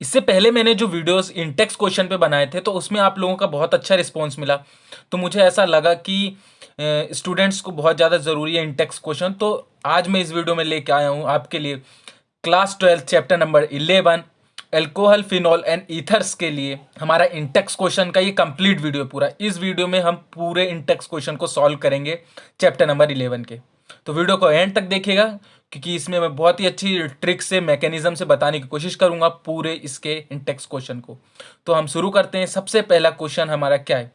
इससे पहले मैंने जो वीडियोस इंटेक्स क्वेश्चन पे बनाए थे तो उसमें आप लोगों का बहुत अच्छा रिस्पॉन्स मिला। तो मुझे ऐसा लगा कि स्टूडेंट्स को बहुत ज़्यादा ज़रूरी है इंटेक्स क्वेश्चन। तो आज मैं इस वीडियो में लेके आया हूँ आपके लिए class 12 chapter number 11 alcohol phenol and ethers के लिए हमारा इंटेक्स क्वेश्चन का ये कंप्लीट वीडियो पूरा। इस वीडियो में हम पूरे इंटेक्स क्वेश्चन को सॉल्व करेंगे चैप्टर नंबर 11 के। तो वीडियो को एंड तक देखिएगा क्योंकि इसमें मैं बहुत ही अच्छी ट्रिक से मैकेनिज्म से बताने की कोशिश करूंगा पूरे इसके इंटेक्स क्वेश्चन को। तो हम शुरू करते हैं। सबसे पहला क्वेश्चन हमारा क्या है,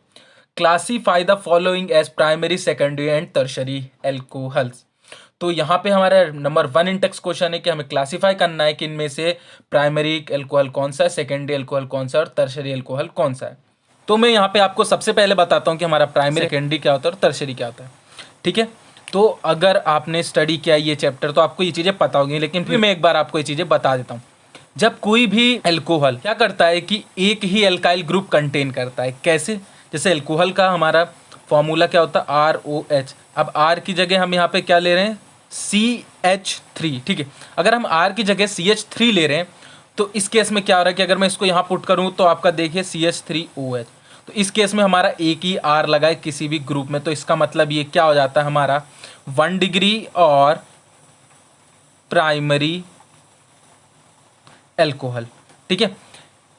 classify the following as primary secondary and tertiary alcohols. तो यहाँ पे हमारा नंबर 1 इंटेक्स क्वेश्चन है कि हमें क्लासीफाई करना है कि इनमें से प्राइमरी एल्कोहल कौन सा है, सेकेंडरी एल्कोहल कौन सा है और टर्शरी एल्कोहल कौन सा है। तो मैं यहाँ पे आपको सबसे पहले बताता हूँ कि हमारा प्राइमरी सेकेंडरी क्या होता है और टर्शरी क्या होता है। ठीक है, तो अगर आपने स्टडी किया ये चैप्टर तो आपको ये चीज़ें पता होगी, लेकिन फिर मैं एक बार आपको ये चीज़ें बता देता हूँ। जब कोई भी एल्कोहल क्या करता है कि एक ही एल्काइल ग्रुप कंटेन करता है, कैसे, जैसे एल्कोहल का हमारा फॉर्मूला क्या होता है ROH। अब R की जगह हम यहाँ पे क्या ले रहे हैं, CH3। ठीक है, अगर हम R की जगह CH3 ले रहे हैं तो इस केस में क्या हो रहा है कि अगर मैं इसको यहाँ पुट करूँ तो आपका देखिए CH3OH। तो इस केस में हमारा एक ही R लगा है किसी भी ग्रुप में, तो इसका मतलब ये क्या हो जाता है हमारा 1 डिग्री और प्राइमरी एल्कोहल। ठीक है,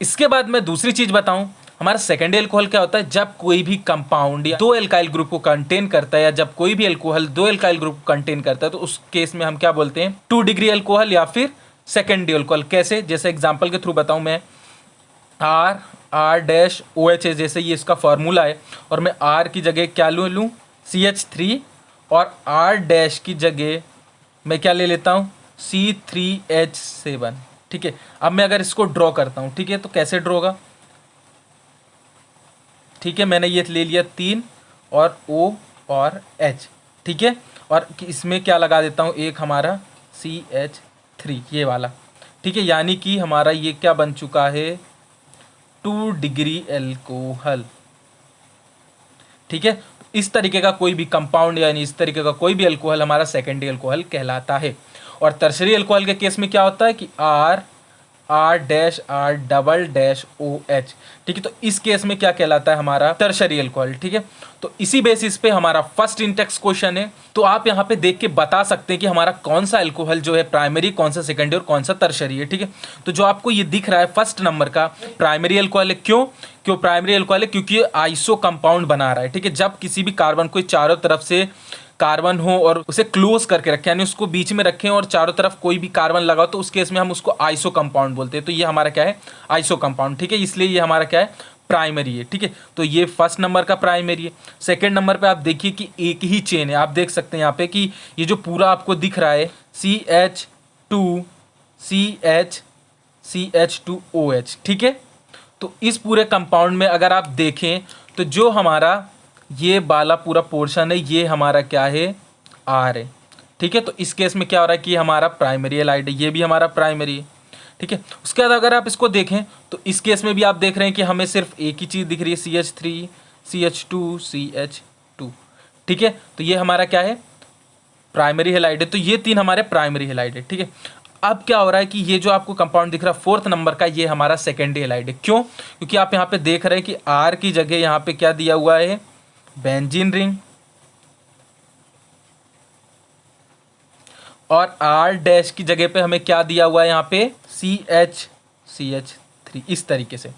इसके बाद मैं दूसरी चीज बताऊं, हमारा सेकेंडरी एल्कोहल क्या होता है, जब कोई भी कंपाउंड या दो एल्काइल ग्रुप को कंटेन करता है, या जब कोई भी एल्कोहल दो एल्काइल ग्रुप को कंटेन करता है तो उस केस में हम क्या बोलते हैं 2 डिग्री एल्कोहल या फिर सेकेंडरी एल्कोहल। कैसे, जैसे एग्जांपल के थ्रू बताऊं मैं, R-OH है, जैसे ये इसका फॉर्मूला है और मैं R की जगह क्या लूँ CH3 और R- की जगह मैं क्या ले लेता हूँ C3H7। ठीक है, अब मैं अगर इसको ड्रॉ करता हूँ, ठीक है, तो कैसे ड्रॉ होगा, ठीक है, मैंने ये ले लिया 3 और O और H। ठीक है, और इसमें क्या लगा देता हूँ एक हमारा CH3 ये वाला। ठीक है, यानी कि हमारा ये क्या बन चुका है 2 डिग्री एल्कोहल। ठीक है, इस तरीके का कोई भी कंपाउंड यानी इस तरीके का कोई भी एल्कोहल हमारा सेकेंडरी एल्कोहल कहलाता है। और टर्शरी एल्कोहल के केस में क्या होता है कि R-R-OH। ठीक है, तो इस केस में क्या कहलाता है हमारा टर्शरी एल्कोहल। ठीक है, तो इसी बेसिस पे हमारा फर्स्ट इंटेक्स क्वेश्चन है। तो आप यहाँ पे देख के बता सकते हैं कि हमारा कौन सा एल्कोहल जो है प्राइमरी, कौन सा सेकेंडरी और कौन सा टर्शरी है। ठीक है, तो जो आपको ये दिख रहा है फर्स्ट नंबर का प्राइमरी एल्कोहल है। क्यों प्राइमरी एल्कोहल है, क्योंकि ये आइसो कंपाउंड बना रहा है। ठीक है, जब किसी भी कार्बन को चारों तरफ से कार्बन हो और उसे क्लोज करके रखें, यानी उसको बीच में रखें और चारों तरफ कोई भी कार्बन लगाओ, तो उस केस में हम उसको आइसो कंपाउंड बोलते हैं। तो ये हमारा क्या है आइसो कंपाउंड। ठीक है, इसलिए ये हमारा क्या है प्राइमरी है। ठीक है, तो ये फर्स्ट नंबर का प्राइमरी है। सेकेंड नंबर पे आप देखिए कि एक ही चेन है, आप देख सकते हैं यहाँ पे कि ये जो पूरा आपको दिख रहा है CH2 CH2OH। ठीक है, तो इस पूरे कंपाउंड में अगर आप देखें तो जो हमारा ये वाला पूरा पोर्शन है ये हमारा क्या है R है। ठीक है, तो इस केस में क्या हो रहा है कि हमारा प्राइमरी एलाइड है, ये भी हमारा प्राइमरी है। ठीक है, उसके बाद अगर आप इसको देखें तो इस केस में भी आप देख रहे हैं कि हमें सिर्फ एक ही चीज़ दिख रही है CH3 CH2 CH2। ठीक है, तो ये हमारा क्या है प्राइमरी हेलाइड है। तो ये तीन हमारे प्राइमरी हेलाइड है। ठीक है, अब क्या हो रहा है कि ये जो आपको कंपाउंड दिख रहा है फोर्थ नंबर का ये हमारा सेकेंडरी हेलाइड है। क्यों, क्योंकि आप यहाँ पे देख रहे हैं कि R की जगह यहाँ पे क्या दिया हुआ है बेंजीन रिंग, और R- की जगह पे हमें क्या दिया हुआ है यहाँ पे CH3 इस तरीके से।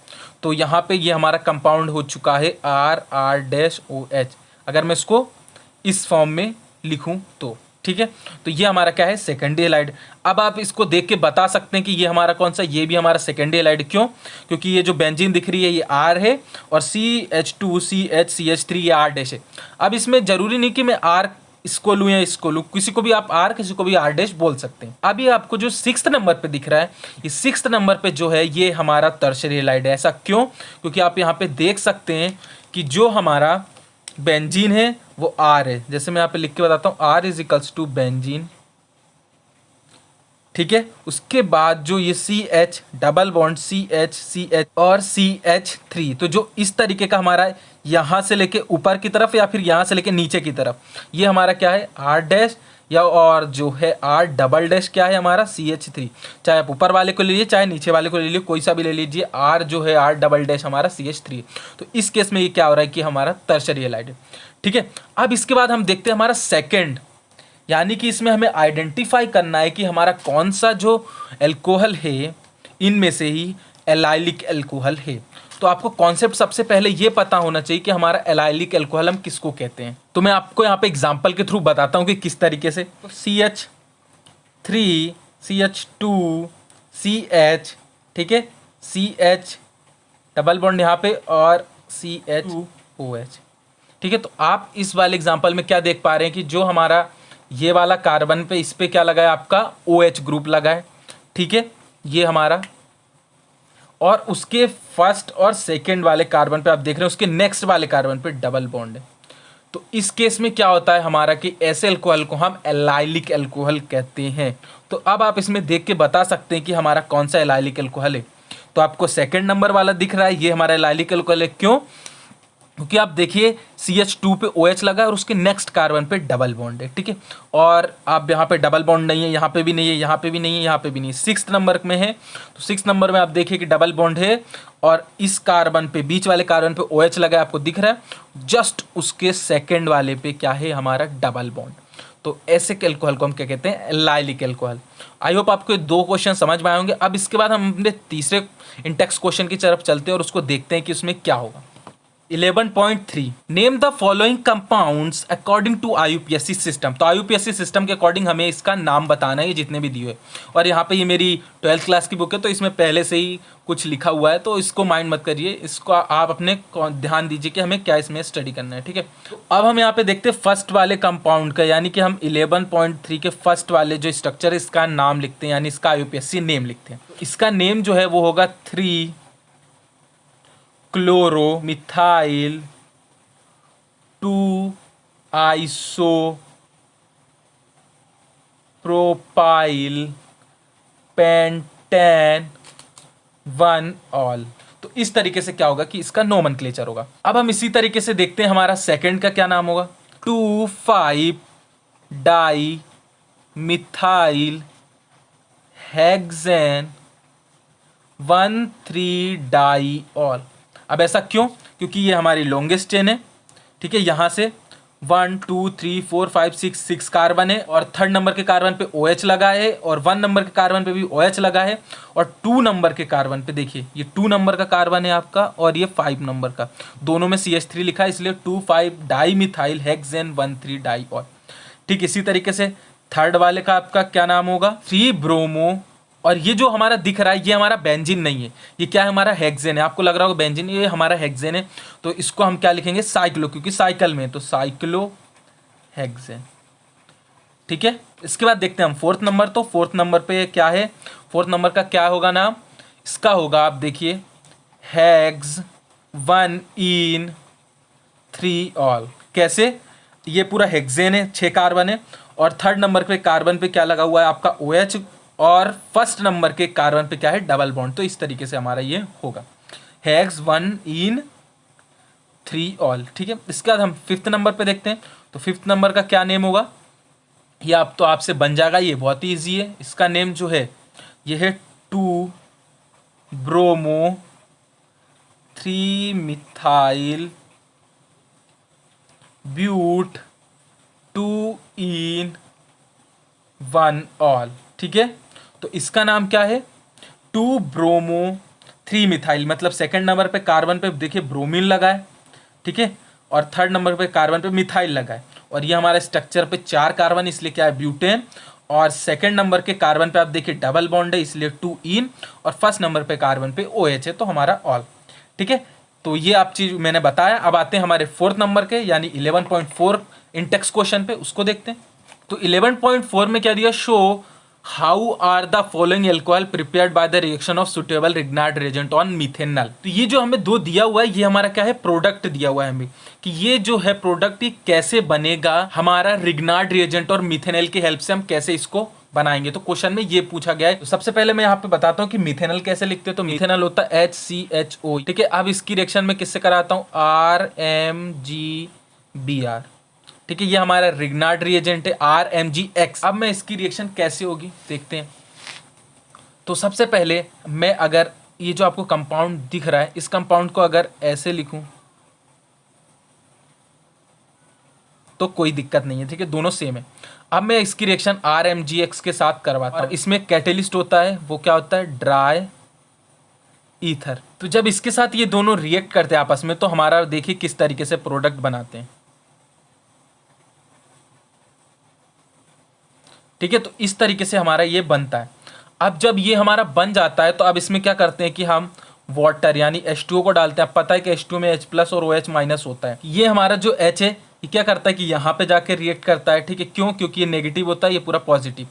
तो यहाँ पे ये हमारा कंपाउंड हो चुका है R-OH। अगर मैं इसको इस फॉर्म में लिखूं तो ठीक है, तो ये हमारा क्या है सेकेंडरी हेलाइड। अब आप इसको देख के बता सकते हैं कि ये हमारा कौन सा, ये भी हमारा सेकेंडरी हेलाइड। क्यों, क्योंकि ये जो बेंजीन दिख रही है ये R है और CH2 CH3 ये R- है। अब इसमें जरूरी नहीं कि मैं R इसको लूँ या इसको लूँ, किसी को भी आप R किसी को भी R- बोल सकते हैं। अभी आपको जो 6th नंबर पे दिख रहा है, ये 6th नंबर पे जो है ये हमारा टर्शरी हेलाइड है। ऐसा क्यों, क्योंकि आप यहाँ पे देख सकते हैं कि जो हमारा बेंजीन है वो R है। जैसे मैं यहाँ पे लिख के बताता हूँ R is equals to benzene. ठीक है, उसके बाद जो ये CH डबल बॉन्ड CH और CH3, तो जो इस तरीके का हमारा यहाँ से लेके ऊपर की तरफ या फिर यहाँ से लेके नीचे की तरफ ये हमारा क्या है R- या और जो है R डबल डैश क्या है हमारा CH3। चाहे आप ऊपर वाले को ले लीजिए चाहे नीचे वाले को ले लीजिए, कोई सा भी ले लीजिए, R जो है R डबल डैश हमारा CH3। तो इस केस में ये क्या हो रहा है कि हमारा टर्शियरी हैलाइड है। ठीक है, अब इसके बाद हम देखते हैं हमारा सेकेंड, यानी कि इसमें हमें आइडेंटिफाई करना है कि हमारा कौन सा जो एल्कोहल है इनमें से ही एलाइलिक एल्कोहल है। तो आपको कॉन्सेप्ट सबसे पहले ये पता होना चाहिए कि हमारा एलाइलिक एल्कोहल हम किसको कहते हैं। तो मैं आपको यहाँ पे एग्जांपल के थ्रू बताता हूँ कि किस तरीके से। तो CH3 CH2 CH, ठीक है, CH डबल बॉन्ड यहाँ पे और CH2OH। ठीक है, तो आप इस वाले एग्जांपल में क्या देख पा रहे हैं कि जो हमारा ये वाला कार्बन पे इस पे क्या लगा है आपका OH ग्रुप लगा है। ठीक है, ये हमारा, और उसके फर्स्ट और सेकंड वाले कार्बन पे आप देख रहे हैं उसके नेक्स्ट वाले कार्बन पे डबल बॉन्ड है। तो इस केस में क्या होता है हमारा कि ऐसे अल्कोहल को हम एलाइलिक अल्कोहल कहते हैं। तो अब आप इसमें देख के बता सकते हैं कि हमारा कौन सा एलाइलिक अल्कोहल है। तो आपको सेकंड नंबर वाला दिख रहा है, ये हमारा एलाइलिक अल्कोहल है। क्यों? क्योंकि आप देखिए CH2 पे OH लगा है और उसके नेक्स्ट कार्बन पे डबल बॉन्ड है। ठीक है, और आप यहाँ पे डबल बॉन्ड नहीं है, यहाँ पे भी नहीं है, यहाँ पे भी नहीं है, यहाँ पे भी नहीं है, 6th नंबर में है। तो 6th नंबर में आप देखिए कि डबल बॉन्ड है और इस कार्बन पे, बीच वाले कार्बन पे OH लगा है, आपको दिख रहा है। जस्ट उसके सेकेंड वाले पे क्या है हमारा डबल बॉन्ड। तो ऐसे एल्कोहल को हम क्या कहते हैं? Allylic alcohol. आई होप आपको 2 क्वेश्चन समझ में आए होंगे। अब इसके बाद हम अपने तीसरे इंटेक्स क्वेश्चन की तरफ चलते हैं और उसको देखते हैं कि उसमें क्या होगा। 11.3 name the following compounds according to IUPAC system. तो IUPAC सिस्टम के अकॉर्डिंग हमें इसका नाम बताना है, ये जितने भी दिए हुए। और यहाँ पे ये मेरी 12th क्लास की बुक है तो इसमें पहले से ही कुछ लिखा हुआ है, तो इसको माइंड मत करिए, इसको आप अपने ध्यान दीजिए कि हमें क्या इसमें स्टडी करना है। ठीक है, अब हम यहाँ पे देखते हैं फर्स्ट वाले कंपाउंड का, यानी कि हम 11.3 के फर्स्ट वाले जो स्ट्रक्चर है इसका नाम लिखते हैं, यानी इसका IUPAC नेम लिखते हैं। इसका नेम जो है वो होगा 3 chloro methyl 2 iso propyl pentane 1 all. तो इस तरीके से क्या होगा कि इसका नोमेनक्लेचर होगा। अब हम इसी तरीके से देखते हैं हमारा सेकंड का क्या नाम होगा। 2,5 dimethyl hexane 1,3 diol. अब ऐसा क्यों? क्योंकि ये हमारी लॉन्गेस्ट चेन है। ठीक है, यहाँ से 1 2 3 4 5 6 कार्बन है और 3rd नंबर के कार्बन पे OH लगा है और 1 नंबर के कार्बन पे भी OH लगा है और 2 नंबर के कार्बन पे देखिए ये 2 नंबर का कार्बन है आपका और ये 5 नंबर का, दोनों में CH3 लिखा है, इसलिए 2,5 dimethyl hexane 1,3 diol. ठीक, इसी तरीके से 3rd वाले का आपका क्या नाम होगा? 3 ब्रोमो, और ये जो हमारा दिख रहा है ये हमारा बेंजीन नहीं है, ये क्या है हमारा हेक्सेन है। आपको लग रहा होगा बेंजीन, ये हमारा हेक्सेन है। तो इसको हम क्या लिखेंगे? साइक्लो, क्योंकि साइकिल में, तो साइक्लो हेक्सेन। ठीक है, इसके बाद देखते हैं हम 4th नंबर। तो 4th नंबर पे क्या है? 4th नंबर का क्या होगा नाम? इसका होगा, आप देखिए, हेक्स 1 इन 3 ऑल। कैसे? ये पूरा हेक्सेन है, 6 कार्बन है और 3rd नंबर पे कार्बन पे क्या लगा हुआ है आपका OH और 1st नंबर के कार्बन पे क्या है? Double bond. तो इस तरीके से हमारा ये होगा हेक्स 1 इन 3 ऑल। ठीक है, इसके बाद हम 5th नंबर पे देखते हैं। तो 5th नंबर का क्या नेम होगा? ये आप तो आपसे बन जाएगा, ये बहुत ही ईजी है। इसका नेम जो है ये है 2 bromo 3 methyl but 2 ene 1 ol. ठीक है, तो इसका नाम क्या है? 2 ब्रोमो 3 मिथाइल, मतलब 2nd नंबर पे कार्बन पे देखिए ब्रोमीन लगा है। ठीक है, और 3rd नंबर पे कार्बन पे मिथाइल लगा है और ये हमारे स्ट्रक्चर पे 4 कार्बन, इसलिए क्या है? ब्यूटेन। और 2nd नंबर के कार्बन पे आप देखिए डबल बॉन्ड है, इसलिए 2 इन, और 1st नंबर पे कार्बन पे OH है, तो हमारा ऑल। ठीक है, तो ये आप चीज मैंने बताया। अब आते हैं हमारे 4th नंबर के, यानी 11.4 इंटेक्स क्वेश्चन पे, उसको देखते हैं। तो 11.4 में क्या दिया? Show how are the following alcohol prepared by the reaction of suitable Grignard reagent on methanol. तो ये जो हमें 2 दिया हुआ है, ये हमारा क्या है? प्रोडक्ट दिया हुआ है हमें कि ये जो है प्रोडक्ट ये कैसे बनेगा हमारा रिग्नार्ड रिएजेंट और मिथेनॉल की हेल्प से हम कैसे इसको बनाएंगे। तो क्वेश्चन में ये पूछा गया है। तो सबसे पहले मैं यहाँ पे बताता हूँ कि मिथेनॉल कैसे लिखते हैं। तो मिथेनॉल होता है HCHO। ठीक है, अब इसकी रिएक्शन में किससे कराता हूँ? RMGBr। ठीक है, ये हमारा रिग्नार्ड रिएजेंट है RMgX। अब मैं इसकी रिएक्शन कैसे होगी देखते हैं। तो सबसे पहले मैं अगर ये जो आपको कंपाउंड दिख रहा है, इस कंपाउंड को अगर ऐसे लिखूं तो कोई दिक्कत नहीं है, ठीक है, दोनों सेम है। अब मैं इसकी रिएक्शन RMgX के साथ करवाता हूं। इसमें कैटेलिस्ट होता है, वो क्या होता है, ड्राई ईथर। तो जब इसके साथ ये दोनों रिएक्ट करते हैं आपस में, तो हमारा देखिए किस तरीके से प्रोडक्ट बनाते हैं। ठीक है, तो इस तरीके से हमारा ये बनता है। अब जब ये हमारा बन जाता है तो अब इसमें क्या करते हैं कि हम वाटर यानी H2O को डालते हैं। अब पता है कि H2O में H+ और OH- होता है। ये हमारा जो H है ये क्या करता है कि यहाँ पे जाके रिएक्ट करता है, ठीक है, क्यों, क्योंकि ये नेगेटिव होता है, ये पूरा पॉजिटिव,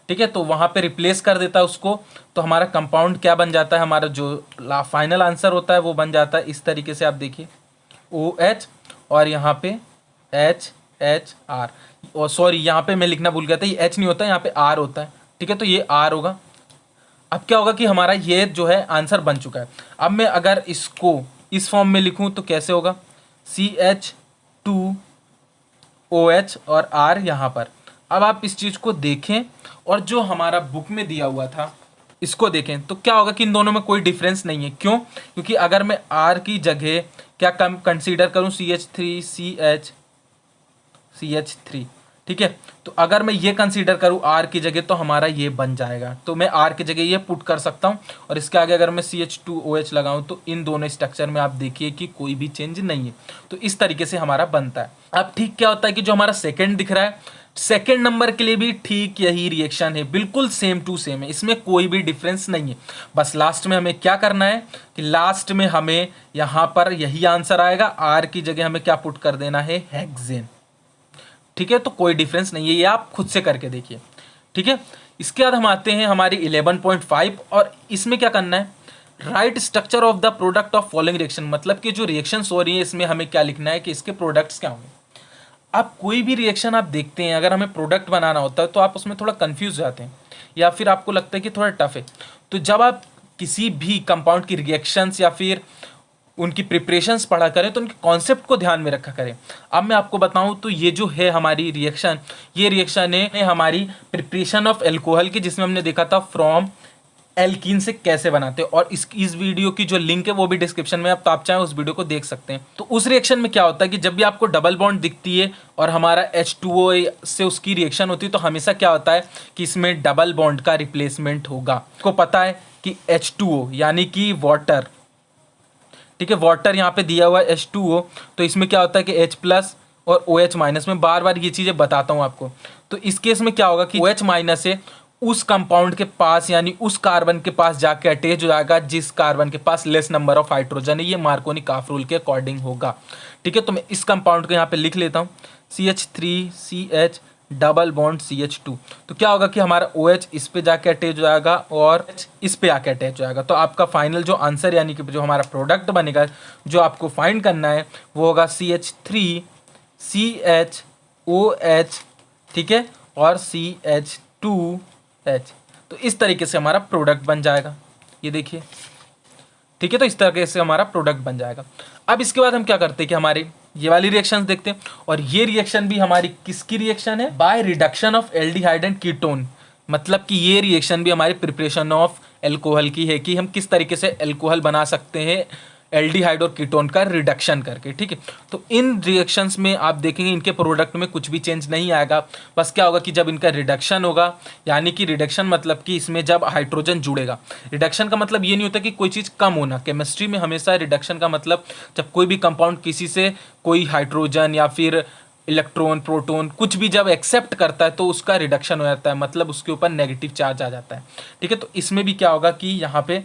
ठीक है, तो वहाँ पे रिप्लेस कर देता है उसको। तो हमारा कंपाउंड क्या बन जाता है, हमारा जो फाइनल आंसर होता है वो बन जाता है इस तरीके से। आप देखिए OH और यहाँ पे HHR, और सॉरी यहाँ पे मैं लिखना भूल गया था, ये H नहीं होता, यहाँ पे R होता है, ठीक है, तो ये R होगा। अब क्या होगा कि हमारा ये जो है आंसर बन चुका है। अब मैं अगर इसको इस फॉर्म में लिखूं तो कैसे होगा, CH2OH और R यहाँ पर। अब आप इस चीज़ को देखें और जो हमारा बुक में दिया हुआ था इसको देखें तो क्या होगा कि इन दोनों में कोई डिफरेंस नहीं है। क्यों, क्योंकि अगर मैं R की जगह क्या कम कंसीडर करूँ, CH3, ठीक है, तो अगर मैं ये कंसीडर करूँ R की जगह तो हमारा ये बन जाएगा। तो मैं R की जगह ये पुट कर सकता हूँ और इसके आगे अगर मैं CH2OH लगाऊँ तो इन दोनों स्ट्रक्चर में आप देखिए कि कोई भी चेंज नहीं है। तो इस तरीके से हमारा बनता है। अब ठीक क्या होता है कि जो हमारा सेकेंड दिख रहा है, सेकेंड नंबर के लिए भी ठीक यही रिएक्शन है, बिल्कुल सेम टू सेम है, इसमें कोई भी डिफरेंस नहीं है। बस लास्ट में हमें क्या करना है कि लास्ट में हमें यहाँ पर यही आंसर आएगा, R की जगह हमें क्या पुट कर देना है, हेक्सेन, ठीक है, तो कोई डिफरेंस नहीं है, ये आप खुद से करके देखिए, ठीक है। इसके बाद हम आते हैं हमारी 11.5 और इसमें क्या करना है, right structure of the product of following reaction, मतलब कि जो रिएक्शंस हो रही है इसमें हमें क्या लिखना है कि इसके प्रोडक्ट्स क्या होंगे। आप कोई भी रिएक्शन आप देखते हैं, अगर हमें प्रोडक्ट बनाना होता है तो आप उसमें थोड़ा कंफ्यूज जाते हैं या फिर आपको लगता है कि थोड़ा टफ है। तो जब आप किसी भी कंपाउंड की रिएक्शंस या फिर उनकी प्रिपरेशंस पढ़ा करें तो उनके कॉन्सेप्ट को ध्यान में रखा करें। अब मैं आपको बताऊं तो ये जो है हमारी रिएक्शन, ये रिएक्शन है हमारी प्रिपरेशन ऑफ एल्कोहल की, जिसमें हमने देखा था फ्रॉम एल्कीन से कैसे बनाते हैं, और इस वीडियो की जो लिंक है वो भी डिस्क्रिप्शन में, तो आप चाहें उस वीडियो को देख सकते हैं। तो उस रिएक्शन में क्या होता है कि जब भी आपको डबल बॉन्ड दिखती है और हमारा H2O से उसकी रिएक्शन होती है तो हमेशा क्या होता है कि इसमें डबल बॉन्ड का रिप्लेसमेंट होगा। आपको पता है कि H2O यानी कि वाटर, ठीक है, वाटर यहाँ पे दिया हुआ है H2O, तो इसमें क्या होता है कि H+ और OH- में बार बार ये चीज़ें बताता हूँ आपको। तो इस केस में क्या होगा कि OH- है उस कंपाउंड के पास यानी उस कार्बन के पास जाके अटैच हो जाएगा जिस कार्बन के पास लेस नंबर ऑफ हाइड्रोजन है, ये मार्कोनी-काफ रूल के अकॉर्डिंग होगा, ठीक है। तो मैं इस कंपाउंड को यहाँ पे लिख लेता हूँ CH3CH डबल बॉन्ड CH2। तो क्या होगा कि हमारा OH इस पे जाके अटैच हो जाएगा और H इस पे आके अटैच हो जाएगा। तो आपका फाइनल जो आंसर यानी कि जो हमारा प्रोडक्ट बनेगा, जो आपको फाइंड करना है वो होगा CH3CHOH, ठीक है, और CH2H। तो इस तरीके से हमारा प्रोडक्ट बन जाएगा, ये देखिए, ठीक है। तो इस तरीके से हमारा प्रोडक्ट बन जाएगा। अब इसके बाद हम क्या करते हैं कि हमारे ये वाली रिएक्शंस देखते हैं, और ये रिएक्शन भी हमारी किसकी रिएक्शन है, by reduction of aldehyde and ketone. मतलब कि ये रिएक्शन भी हमारी प्रिपरेशन ऑफ एल्कोहल की है कि हम किस तरीके से एल्कोहल बना सकते हैं एल्डिहाइड और कीटोन का रिडक्शन करके, ठीक है। तो इन रिएक्शंस में आप देखेंगे इनके प्रोडक्ट में कुछ भी चेंज नहीं आएगा। बस क्या होगा कि जब इनका रिडक्शन होगा, यानी कि रिडक्शन मतलब कि इसमें जब हाइड्रोजन जुड़ेगा, रिडक्शन का मतलब ये नहीं होता कि कोई चीज़ कम होना। केमिस्ट्री में हमेशा रिडक्शन का मतलब जब कोई भी कंपाउंड किसी से कोई हाइड्रोजन या फिर इलेक्ट्रॉन, प्रोटॉन कुछ भी जब एक्सेप्ट करता है तो उसका रिडक्शन हो जाता है, मतलब उसके ऊपर नेगेटिव चार्ज आ जाता है, ठीक है। तो इसमें भी क्या होगा कि यहाँ पे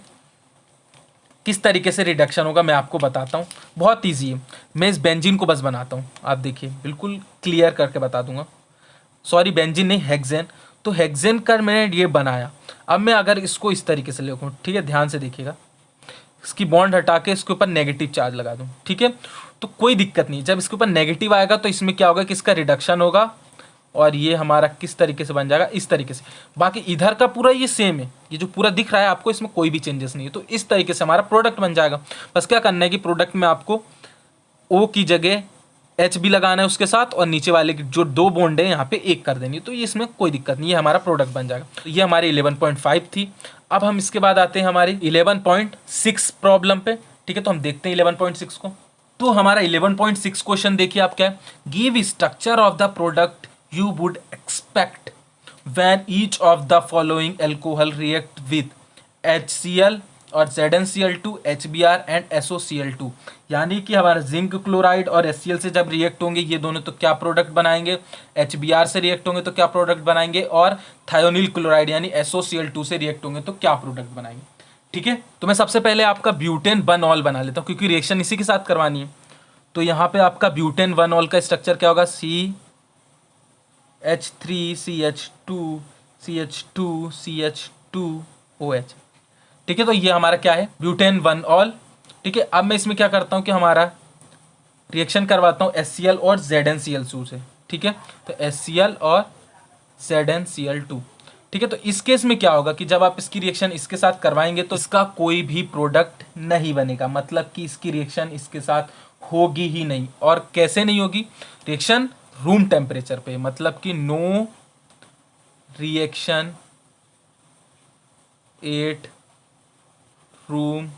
किस तरीके से रिडक्शन होगा मैं आपको बताता हूँ, बहुत ईजी है। मैं इस बेंजीन को बस बनाता हूँ, आप देखिए बिल्कुल क्लियर करके बता दूंगा। सॉरी बेंजीन नहीं, हेक्सेन। तो हेक्सेन का मैंने ये बनाया। अब मैं अगर इसको इस तरीके से लिखूँ, ठीक है, ध्यान से देखिएगा, इसकी बॉन्ड हटा के इसके ऊपर नेगेटिव चार्ज लगा दूँ, ठीक है, तो कोई दिक्कत नहीं। जब इसके ऊपर नेगेटिव आएगा तो इसमें क्या होगा कि इसका रिडक्शन होगा और ये हमारा किस तरीके से बन जाएगा, इस तरीके से। बाकी इधर का पूरा ये सेम है, ये जो पूरा दिख रहा है आपको इसमें कोई भी चेंजेस नहीं है। तो इस तरीके से हमारा प्रोडक्ट बन जाएगा। बस क्या करना है कि प्रोडक्ट में आपको O की जगह एच भी लगाना है उसके साथ, और नीचे वाले की जो दो बॉन्ड है यहाँ पे एक कर देनी है, तो ये इसमें कोई दिक्कत नहीं है, हमारा प्रोडक्ट बन जाएगा। तो ये हमारी 11.5 थी। अब हम इसके बाद आते हैं हमारी 11.6 प्रॉब्लम पे। ठीक है, तो हम देखते हैं 11.6 को। तो हमारा 11.6 क्वेश्चन देखिए आप क्या है, give structure of the product you would expect when each of the following alcohol react with HCl और ZnCl2, HBr एंड SOCl2। यानी कि हमारा जिंक क्लोराइड और HCl से जब रिएक्ट होंगे ये दोनों तो क्या प्रोडक्ट बनाएंगे, HBr से रिएक्ट होंगे तो क्या प्रोडक्ट बनाएंगे, और थायोनिल क्लोराइड यानी SOCl2 से रिएक्ट होंगे तो क्या प्रोडक्ट बनाएंगे। ठीक है, तो मैं सबसे पहले आपका ब्यूटेन वन ऑल बना लेता हूँ क्योंकि रिएक्शन इसी के साथ करवानी है। तो यहाँ पे आपका ब्यूटेन वन ऑल का स्ट्रक्चर क्या होगा, CH3CH2CH2CH2OH। ठीक है, तो ये हमारा क्या है, ब्यूटेन वन ऑल। ठीक है, अब मैं इसमें क्या करता हूँ कि हमारा रिएक्शन करवाता हूँ HCl और ZnCl2 से। ठीक है, तो HCl और ZnCl2। ठीक है, तो इस केस में क्या होगा कि जब आप इसकी रिएक्शन इसके साथ करवाएंगे तो इसका कोई भी प्रोडक्ट नहीं बनेगा, मतलब कि इसकी रिएक्शन इसके साथ होगी ही नहीं। और कैसे नहीं होगी, रिएक्शन रूम टेम्परेचर पे, मतलब कि no reaction at room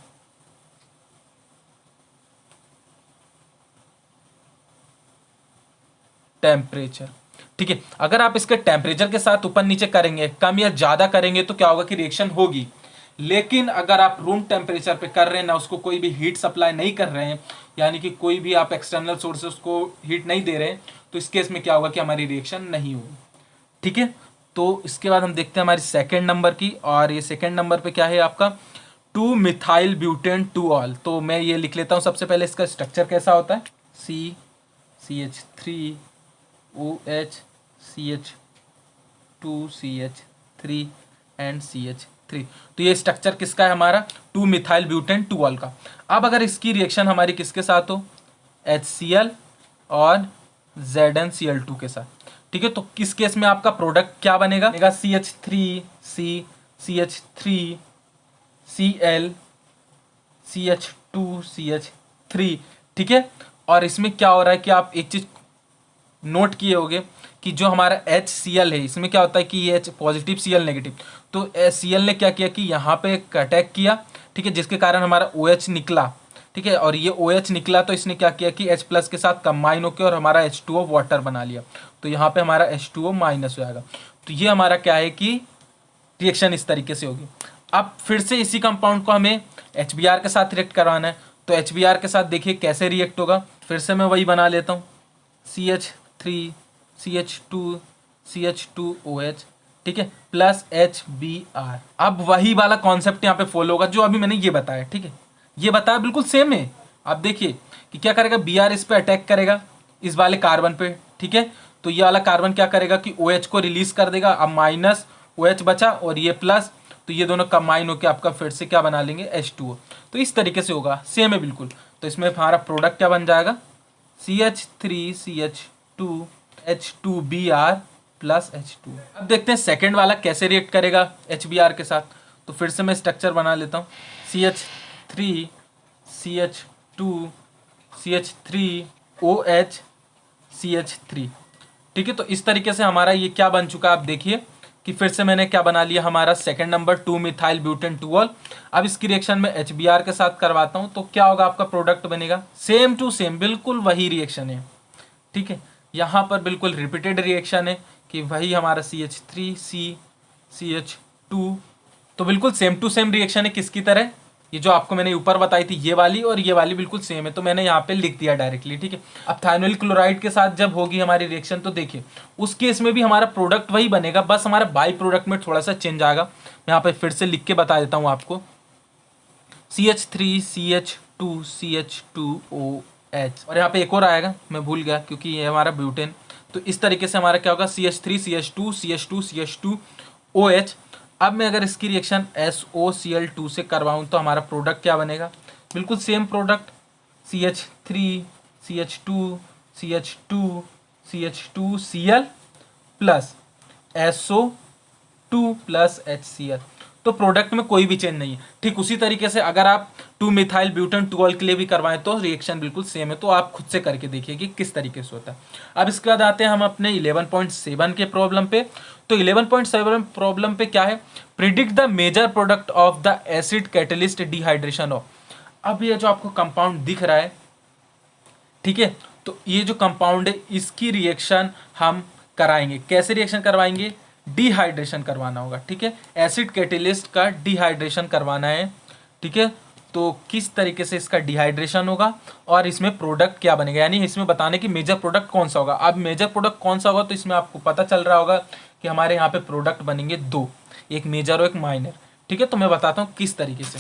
temperature. ठीक है, अगर आप इसके टेम्परेचर के साथ ऊपर नीचे करेंगे, कम या ज्यादा करेंगे तो क्या होगा कि रिएक्शन होगी। लेकिन अगर आप रूम टेम्परेचर पे कर रहे हैं ना, उसको कोई भी हीट सप्लाई नहीं कर रहे हैं, यानी कि कोई भी आप एक्सटर्नल सोर्सेस को हीट नहीं दे रहे हैं, तो इस केस में क्या होगा कि हमारी रिएक्शन नहीं होगी। ठीक है, तो इसके बाद हम देखते हैं हमारी सेकेंड नंबर की, और ये सेकेंड नंबर पे क्या है आपका 2 मिथाइल ब्यूटेन 2 ऑल। तो मैं ये लिख लेता हूँ सबसे पहले इसका स्ट्रक्चर कैसा होता है, CH3OH CH2CH3 एंड CH3। तो ये स्ट्रक्चर किसका है हमारा, 2 मिथाइल ब्यूटेन 2 ऑल का। अब अगर इसकी रिएक्शन हमारी किसके साथ हो, HCl और ZnCl2 के साथ। ठीक है, तो किस केस में आपका प्रोडक्ट क्या बनेगा, CH3C CH3Cl CH2CH3। ठीक है, और इसमें क्या हो रहा है कि आप एक चीज नोट किए होंगे कि जो हमारा HCl है इसमें क्या होता है कि ये H पॉजिटिव Cl नेगेटिव, तो Cl ने क्या किया कि यहाँ पे एक अटैक किया। ठीक है, जिसके कारण हमारा OH निकला। ठीक है, और ये OH निकला तो इसने क्या किया कि H प्लस के साथ कंबाइन होकर और हमारा H2O वाटर बना लिया, तो यहाँ पे हमारा H2O माइनस हो जाएगा। तो ये हमारा क्या है कि रिएक्शन इस तरीके से होगी। अब फिर से इसी कंपाउंड को हमें HBr के साथ रिएक्ट करवाना है, तो HBr के साथ देखिए कैसे रिएक्ट होगा। फिर से मैं वही बना लेता हूँ, CH3CH2CH2OH। ठीक है, प्लस HBr। अब वही वाला कॉन्सेप्ट यहाँ पे फॉलो होगा जो अभी मैंने ये बताया। ठीक है, ये बताया बिल्कुल सेम है। आप देखिए कि क्या करेगा, Br इस पे अटैक करेगा इस वाले कार्बन पे। ठीक है, तो ये वाला कार्बन क्या करेगा कि OH को रिलीज कर देगा। अब माइनस OH बचा और ये प्लस, तो ये दोनों कंबाइन होकर आपका फिर से क्या बना लेंगे, H2O। तो इस तरीके से होगा, सेम है बिल्कुल। तो इसमें हमारा प्रोडक्ट क्या बन जाएगा, CH3CH2H2Br प्लस H2। अब देखते हैं सेकेंड वाला कैसे रिएक्ट करेगा HBr के साथ। तो फिर से मैं स्ट्रक्चर बना लेता हूँ, CH3CH2CH3OH CH3। ठीक है, तो इस तरीके से हमारा ये क्या बन चुका है, आप देखिए कि फिर से मैंने क्या बना लिया, हमारा second number 2 methyl butane 2 all. अब इसकी रिएक्शन में HBr के साथ करवाता हूं तो क्या होगा, आपका प्रोडक्ट बनेगा सेम टू सेम, बिल्कुल वही रिएक्शन है। ठीक है, यहाँ पर बिल्कुल रिपीटेड रिएक्शन है कि वही हमारा CH3CH2, तो बिल्कुल सेम टू सेम रिएक्शन है। किसकी तरह, ये जो आपको मैंने ऊपर बताई थी ये वाली और ये वाली बिल्कुल सेम है, तो मैंने यहाँ पे लिख दिया डायरेक्टली। ठीक है, अब थायनोइल क्लोराइड के साथ जब होगी हमारी रिएक्शन तो देखिए उस केस में भी हमारा प्रोडक्ट वही बनेगा, बस हमारा बाई प्रोडक्ट में थोड़ा सा चेंज आएगा। मैं यहाँ पे फिर से लिख के बता देता हूँ आपको, CH3CH2CH2OH, और यहाँ पे एक और आएगा मैं भूल गया क्योंकि ये हमारा ब्यूटेन। तो इस तरीके से हमारा क्या होगा, CH3CH2CH2CH2OH। अब मैं अगर इसकी रिएक्शन SOCl2 से करवाऊँ तो हमारा प्रोडक्ट क्या बनेगा, बिल्कुल same product, CH3CH2CH2CH2Cl plus SO2 plus HCl। तो प्रोडक्ट में कोई भी चेंज नहीं है। ठीक उसी तरीके से अगर आप 2 मिथाइल ब्यूटेन 2 के लिए भी करवाएं तो रिएक्शन बिल्कुल सेम है। तो आप खुद से करके देखिए कि किस तरीके से होता है। अब इसके बाद आते हैं हम अपने 11.7 के प्रॉब्लम पे। तो 11.7 प्रॉब्लम पे क्या है, predict the major product of the acid catalyst dehydration of. अब ये जो आपको कंपाउंड दिख रहा है, ठीक है, तो ये जो कंपाउंड है इसकी रिएक्शन हम कराएंगे। कैसे रिएक्शन करवाएंगे, डिहाइड्रेशन करवाना होगा, ठीक है, एसिड कैटलिस्ट का डिहाइड्रेशन करवाना है, ठीक है। तो किस तरीके से इसका डिहाइड्रेशन होगा और इसमें प्रोडक्ट क्या बनेगा, यानी इसमें बताने की मेजर प्रोडक्ट कौन सा होगा। अब मेजर प्रोडक्ट कौन सा होगा तो इसमें आपको पता चल रहा होगा कि हमारे यहाँ पे प्रोडक्ट बनेंगे दो, एक मेजर और एक माइनर, ठीक है। तो मैं बताता हूँ किस तरीके से।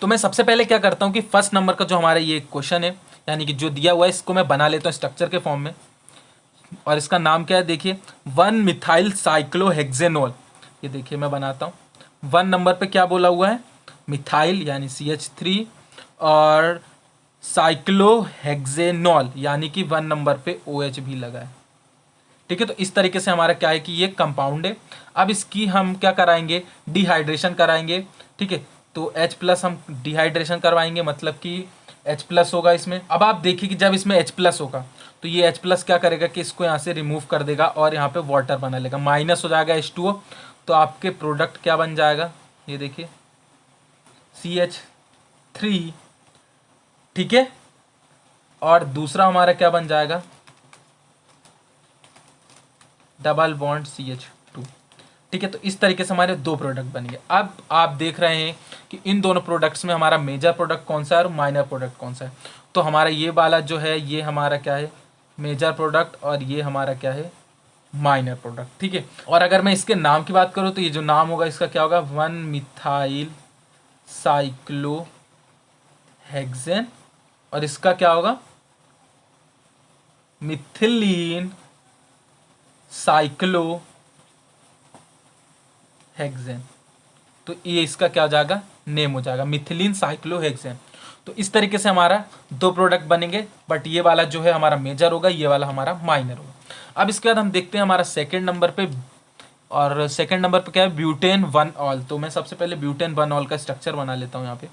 तो मैं सबसे पहले क्या करता हूँ कि फर्स्ट नंबर का जो हमारा ये क्वेश्चन है, यानी कि जो दिया हुआ है, इसको मैं बना लेता हूँ स्ट्रक्चर के फॉर्म में। और इसका नाम क्या है, देखिए 1 मिथाइल साइक्लोहेक्सेनॉल। ये देखिए मैं बनाता हूँ। 1 नंबर पे क्या बोला हुआ है, मिथाइल यानी CH3 और साइक्लोहेक्सेनॉल यानी कि 1 नंबर पे OH भी लगा है, ठीक है। तो इस तरीके से हमारा क्या है कि ये कंपाउंड है। अब इसकी हम क्या कराएंगे, डिहाइड्रेशन कराएंगे, ठीक है। तो H+ हम डिहाइड्रेशन करवाएंगे, मतलब कि H+ होगा इसमें। अब आप देखिए कि जब इसमें H+ होगा तो ये H+ क्या करेगा कि इसको यहाँ से रिमूव कर देगा और यहाँ पे वाटर बना लेगा, माइनस हो जाएगा H2O। तो आपके प्रोडक्ट क्या बन जाएगा, ये देखिए CH3, ठीक है। और दूसरा हमारा क्या बन जाएगा, डबल बॉन्ड CH2, ठीक है। तो इस तरीके से हमारे दो प्रोडक्ट बनेंगे। अब आप देख रहे हैं कि इन दोनों प्रोडक्ट्स में हमारा मेजर प्रोडक्ट कौन सा है और माइनर प्रोडक्ट कौन सा है। तो हमारा ये वाला जो है ये हमारा क्या है, मेजर प्रोडक्ट, और ये हमारा क्या है, माइनर प्रोडक्ट, ठीक है। और अगर मैं इसके नाम की बात करूँ तो ये जो नाम होगा इसका क्या होगा, 1 मिथाइल साइक्लोहेक्सेन, और इसका क्या होगा, मिथिलीन साइक्लोहेक्सेन। तो ये इसका क्या हो जाएगा, नेम हो जाएगा, मिथिलीन साइक्लोहेक्सेन। तो इस तरीके से हमारा दो प्रोडक्ट बनेंगे, बट ये वाला जो है हमारा मेजर होगा, ये वाला हमारा माइनर होगा। अब इसके बाद हम देखते हैं हमारा सेकंड नंबर पे, और सेकंड नंबर पे क्या है, ब्यूटेन 1 ऑल। तो मैं सबसे पहले ब्यूटेन 1 ऑल का स्ट्रक्चर बना लेता हूँ। यहाँ पे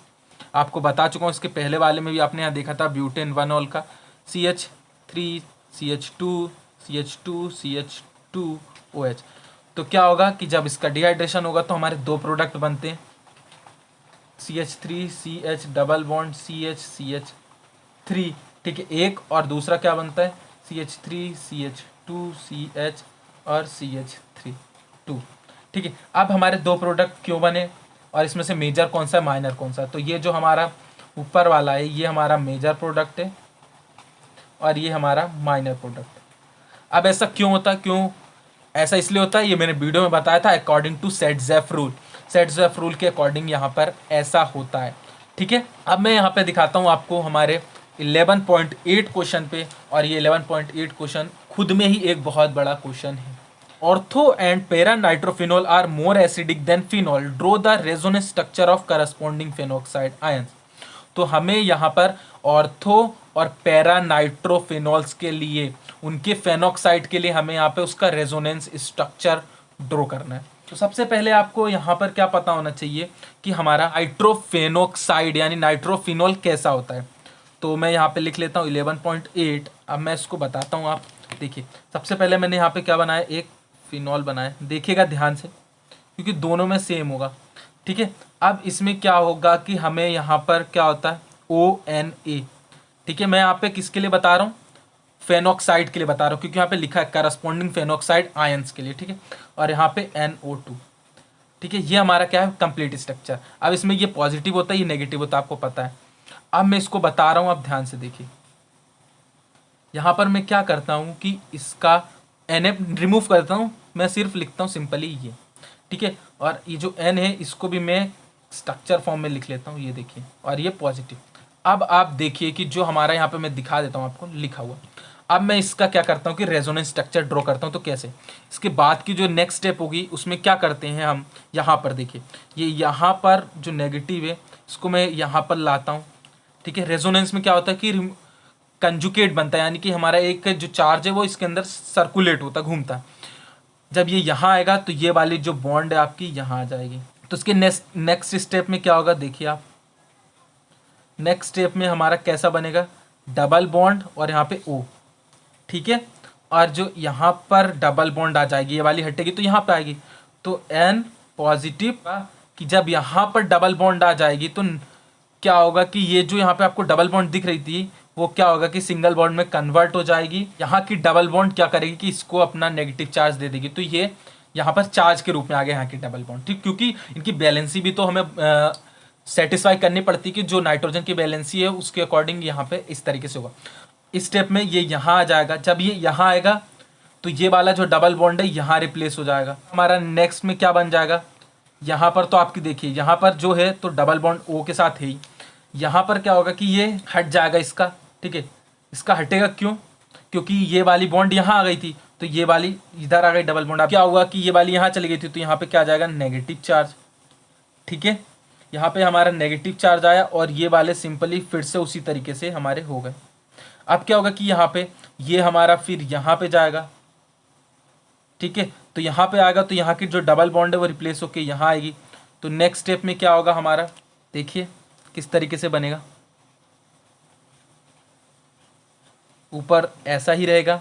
आपको बता चुका हूँ, इसके पहले वाले में भी आपने यहाँ देखा था ब्यूटेन 1 ऑल का, CH3 CH2 CH2 CH2 OH। तो क्या होगा कि जब इसका डिहाइड्रेशन होगा तो हमारे दो प्रोडक्ट बनते हैं, CH3 CH double bond CH, ठीक है। एक और दूसरा क्या बनता है, CH3 CH2 CH और CH3, ठीक है। अब हमारे दो प्रोडक्ट क्यों बने और इसमें से मेजर कौन सा है, माइनर कौन सा है। तो ये जो हमारा ऊपर वाला है ये हमारा मेजर प्रोडक्ट है और ये हमारा माइनर प्रोडक्ट। अब ऐसा क्यों होता है, क्यों ऐसा इसलिए होता है, ये मैंने वीडियो में बताया था, अकॉर्डिंग टू सेट-ज़ेफ रूल। सेट-ज़ेफ रूल के अकॉर्डिंग यहाँ पर ऐसा होता है, ठीक है। अब मैं यहाँ पे दिखाता हूँ आपको हमारे 11.8 क्वेश्चन पे, और ये 11.8 क्वेश्चन खुद में ही एक बहुत बड़ा क्वेश्चन है। Ortho and para nitrophenol are more acidic than phenol, draw the resonance structure of corresponding phenoxide ions. तो हमें यहाँ पर ऑर्थो और पैरा नाइट्रोफिनॉल्स के लिए, उनके फेनॉक्साइड के लिए हमें यहाँ पे उसका रेजोनेंस स्ट्रक्चर ड्रॉ करना है। तो सबसे पहले आपको यहाँ पर क्या पता होना चाहिए कि हमारा नाइट्रोफेनॉक्साइड यानी नाइट्रोफिनॉल कैसा होता है। तो मैं यहाँ पे लिख लेता हूँ 11.8। अब मैं इसको बताता हूँ, आप देखिए। सबसे पहले मैंने यहाँ पे क्या बनाया, एक फिनॉल बनाया, देखिएगा ध्यान से क्योंकि दोनों में सेम होगा, ठीक है। अब इसमें क्या होगा कि हमें यहाँ पर क्या होता है, ONA, ठीक है। मैं यहाँ पे किसके लिए बता रहा हूँ, फेनॉक्साइड के लिए बता रहा हूँ, क्योंकि यहाँ पे लिखा है करस्पॉन्डिंग फेनॉक्साइड आयंस के लिए, ठीक है। और यहाँ पे NO2, ठीक है। ये हमारा क्या है, कंप्लीट स्ट्रक्चर। अब इसमें ये पॉजिटिव होता है, ये नेगेटिव होता है, आपको पता है। अब मैं इसको बता रहा हूँ, आप ध्यान से देखिए। यहाँ पर मैं क्या करता हूँ कि इसका NF रिमूव करता हूँ, मैं सिर्फ लिखता हूँ सिंपली ये, ठीक है। और ये जो N है इसको भी मैं स्ट्रक्चर फॉर्म में लिख लेता हूँ, ये देखिए, और ये पॉजिटिव। अब आप देखिए कि जो हमारा यहाँ पे मैं दिखा देता हूँ आपको लिखा हुआ। अब मैं इसका क्या करता हूँ कि रेजोनेंस स्ट्रक्चर ड्रॉ करता हूँ। तो कैसे, इसके बाद की जो नेक्स्ट स्टेप होगी उसमें क्या करते हैं हम, यहाँ पर देखिए, ये यहाँ पर जो नेगेटिव है इसको मैं यहाँ पर लाता हूँ, ठीक है। रेजोनेंस में क्या होता है कि कंजुकेट बनता है, यानी कि हमारा एक जो चार्ज है वो इसके अंदर सर्कुलेट होता है, घूमता है। जब ये यहाँ आएगा तो ये वाली जो बॉन्ड है आपकी यहाँ आ जाएगी। तो इसके नेक्स्ट स्टेप में क्या होगा, देखिए आप, नेक्स्ट स्टेप में हमारा कैसा बनेगा, डबल बॉन्ड और यहाँ पे O, ठीक है। और जो यहाँ पर डबल बॉन्ड आ जाएगी, ये वाली हटेगी तो यहाँ पे आएगी, तो N पॉजिटिव कि जब यहाँ पर डबल बॉन्ड आ जाएगी तो क्या होगा कि ये जो यहाँ पे आपको डबल बॉन्ड दिख रही थी वो क्या होगा कि सिंगल बॉन्ड में कन्वर्ट हो जाएगी। यहाँ की डबल बॉन्ड क्या करेगी कि इसको अपना नेगेटिव चार्ज दे देगी, तो ये यहाँ पर चार्ज के रूप में आ गया यहाँ की डबल बॉन्ड, ठीक। क्योंकि इनकी बैलेंसी भी तो हमें सेटिस्फाई करनी पड़ती है कि जो नाइट्रोजन की बैलेंसी है उसके अकॉर्डिंग यहाँ पे इस तरीके से होगा। इस स्टेप में ये यहाँ आ जाएगा, जब ये यहाँ आएगा तो ये वाला जो डबल बॉन्ड है यहाँ रिप्लेस हो जाएगा। हमारा नेक्स्ट में क्या बन जाएगा, यहाँ पर तो आपकी देखिए यहाँ पर जो है तो डबल बॉन्ड O के साथ है ही, यहाँ पर क्या होगा कि ये हट जाएगा इसका, ठीक है। इसका हटेगा क्यों, क्योंकि ये वाली बॉन्ड यहाँ आ गई थी तो ये वाली इधर आ गई डबल बॉन्ड। अब क्या हुआ कि ये वाली यहाँ चली गई थी तो यहाँ पे क्या आ जाएगा, नेगेटिव चार्ज, ठीक है। यहाँ पे हमारा नेगेटिव चार्ज आया और ये वाले सिंपली फिर से उसी तरीके से हमारे हो गए। अब क्या होगा कि यहाँ पे ये हमारा फिर यहाँ पे जाएगा, ठीक है। तो यहाँ पे आएगा तो यहाँ की जो डबल बॉन्ड है वो रिप्लेस होके यहाँ आएगी। तो नेक्स्ट स्टेप में क्या होगा हमारा, देखिए किस तरीके से बनेगा, ऊपर ऐसा ही रहेगा,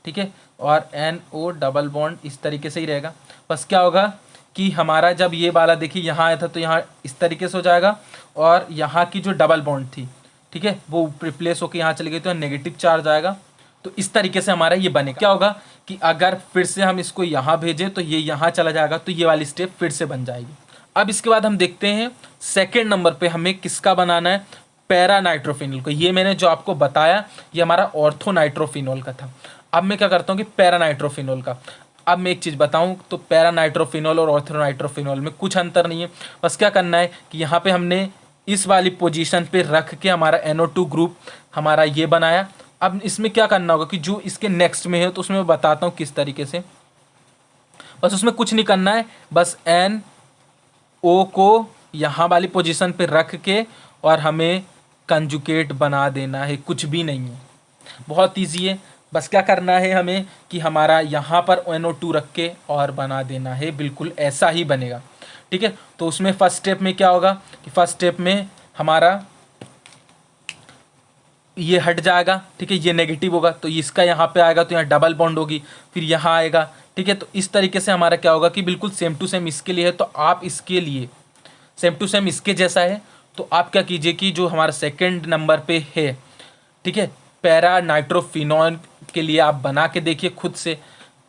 ठीक है। और NO डबल बॉन्ड इस तरीके से ही रहेगा। बस क्या होगा कि हमारा जब ये वाला देखिए यहाँ आया था तो यहाँ इस तरीके से हो जाएगा और यहाँ की जो डबल बॉन्ड थी, ठीक है, वो रिप्लेस होकर यहाँ चली गई तो नेगेटिव चार्ज आएगा। तो इस तरीके से हमारा ये बनेगा। क्या होगा कि अगर फिर से हम इसको यहाँ भेजें तो ये यहाँ चला जाएगा, तो ये वाली स्टेप फिर से बन जाएगी। अब इसके बाद हम देखते हैं सेकेंड नंबर पे हमें किसका बनाना है, पैरा नाइट्रोफिनॉल को। ये मैंने जो आपको बताया ये हमारा ऑर्थो नाइट्रोफिनॉल का था। अब मैं क्या करता हूँ कि पैरा नाइट्रोफिनॉल का, अब मैं एक चीज़ बताऊँ तो पैरा नाइट्रोफिनॉल और ऑर्थो नाइट्रोफिनॉल में कुछ अंतर नहीं है। बस क्या करना है कि यहाँ पे हमने इस वाली पोजीशन पे रख के हमारा NO2 ग्रुप हमारा ये बनाया। अब इसमें क्या करना होगा कि जो इसके नेक्स्ट में है तो उसमें मैं बताता हूँ किस तरीके से। बस उसमें कुछ नहीं करना है, बस NO को यहाँ वाली पोजीशन पे रख के और हमें कंजुकेट बना देना है, कुछ भी नहीं है, बहुत ईजी है। बस क्या करना है हमें कि हमारा यहाँ पर NO2 रख के और बना देना है, बिल्कुल ऐसा ही बनेगा, ठीक है। तो उसमें फर्स्ट स्टेप में क्या होगा कि फर्स्ट स्टेप में हमारा ये हट जाएगा, ठीक है, ये नेगेटिव होगा तो इसका यहाँ पे आएगा तो यहाँ डबल बॉन्ड होगी, फिर यहाँ आएगा, ठीक है। तो इस तरीके से हमारा क्या होगा कि बिल्कुल सेम टू सेम इसके लिए है तो आप इसके लिए सेम टू सेम इसके जैसा है तो आप क्या कीजिए कि जो हमारा सेकंड नंबर पे है, ठीक है, पैरा नाइट्रोफिनॉल के लिए आप बना के देखिए खुद से,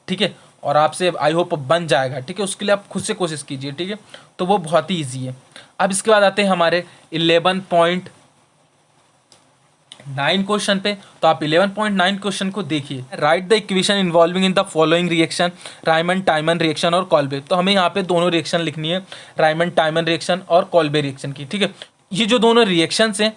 ठीक है, और आपसे आई होप बन जाएगा, ठीक है। उसके लिए आप खुद से कोशिश कीजिए, ठीक है, तो वो बहुत ही ईजी है। अब इसके बाद आते हैं हमारे 11.9 क्वेश्चन पे। तो आप 11.9 क्वेश्चन को देखिए, right the equation involving in the following reaction, Raymond टाइमन reaction और कॉल्बे। तो हमें यहाँ पे दोनों रिएक्शन लिखनी है, रायमंड टाइमन रिएक्शन और कॉल्बे रिएक्शन की, ठीक है। ये जो दोनों रिएक्शंस हैं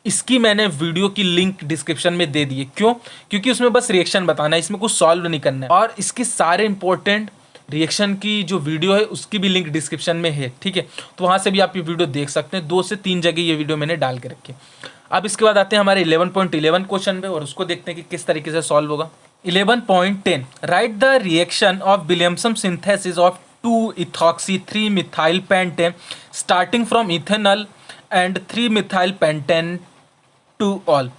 इसकी मैंने वीडियो की लिंक डिस्क्रिप्शन में दे दी है। क्यों, क्योंकि उसमें बस रिएक्शन बताना है, इसमें कुछ सॉल्व नहीं करना है। और इसके सारे इंपॉर्टेंट रिएक्शन की जो वीडियो है उसकी भी लिंक डिस्क्रिप्शन में है, ठीक है। तो वहाँ से भी आप ये वीडियो देख सकते हैं, 2 से 3 जगह ये वीडियो मैंने डाल के रखी। अब इसके बाद आते हैं हमारे 11.11 क्वेश्चन पे और उसको देखते हैं कि किस तरीके से सॉल्व होगा। 11.10 write the reaction of Williamson synthesis of 2-ethoxy-3-methyl-pentane starting from ethanol and 3-methyl-pentane two ol.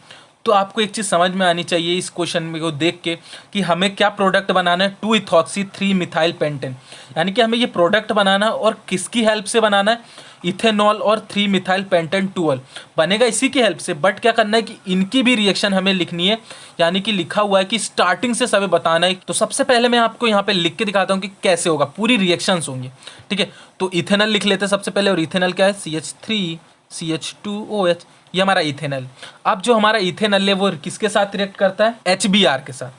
तो आपको एक चीज़ समझ में आनी चाहिए इस क्वेश्चन में को देख के कि हमें क्या प्रोडक्ट बनाना है, 2-ethoxy-3-methyl-pentane, यानी कि हमें ये प्रोडक्ट बनाना है और किसकी हेल्प से बनाना है, इथेनॉल और 3-methyl-pentane टू ऑल बनेगा इसी की हेल्प से। बट क्या करना है कि इनकी भी रिएक्शन हमें लिखनी है, यानी कि लिखा हुआ है कि स्टार्टिंग से सब बताना है। तो सबसे पहले मैं आपको यहाँ पे लिख के दिखाता हूँ कि कैसे होगा, पूरी रिएक्शंस होंगी, ठीक है। तो इथेनॉल लिख लेते हैं सबसे पहले, और इथेनॉल क्या है, CH3CH2OH, ये हमारा इथेनॉल। अब जो हमारा इथेनॉल है वो किसके साथ रिएक्ट करता है, HBr के साथ,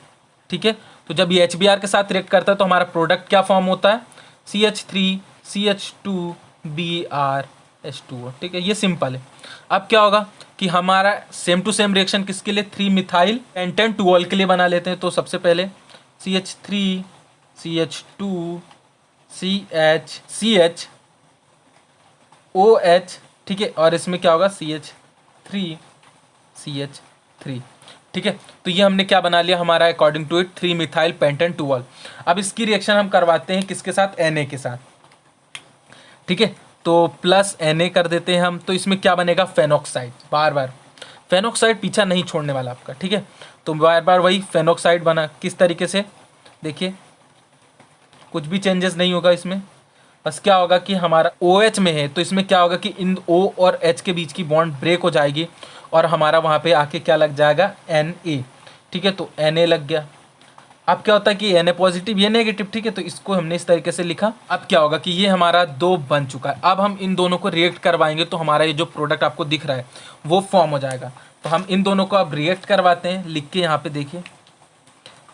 ठीक है। तो जब ये HBr के साथ रिएक्ट करता है तो हमारा प्रोडक्ट क्या फॉर्म होता है, CH3CH2Br H2O, ठीक है, ये सिंपल है। अब क्या होगा कि हमारा सेम टू सेम रिएक्शन किसके लिए, 3-methyl-pentane टू ऑल के लिए बना लेते हैं। तो सबसे पहले CH3CH2CHCHOH, ठीक है, और इसमें क्या होगा CH3CH3, ठीक है। तो ये हमने क्या बना लिया हमारा according to it 3-methyl-pentane two ol. अब इसकी रिएक्शन हम करवाते हैं किसके साथ, Na के साथ, ठीक है। तो प्लस Na कर देते हैं हम, तो इसमें क्या बनेगा, फेनॉक्साइड। बार बार फेनॉक्साइड पीछा नहीं छोड़ने वाला आपका, ठीक है। तो बार बार वही फेनॉक्साइड बना, किस तरीके से देखिए, कुछ भी चेंजेस नहीं होगा इसमें। बस क्या होगा कि हमारा OH में है तो इसमें क्या होगा कि इन O और H के बीच की बॉन्ड ब्रेक हो जाएगी और हमारा वहाँ पे आके क्या लग जाएगा, Na, ठीक है। तो Na लग गया। अब क्या होता है कि Na पॉजिटिव ये नेगेटिव, ठीक है। तो इसको हमने इस तरीके से लिखा। अब क्या होगा कि ये हमारा 2 बन चुका है। अब हम इन दोनों को रिएक्ट करवाएंगे तो हमारा ये जो प्रोडक्ट आपको दिख रहा है वो फॉर्म हो जाएगा। तो हम इन दोनों को अब रिएक्ट करवाते हैं, लिख के यहाँ पे देखिए,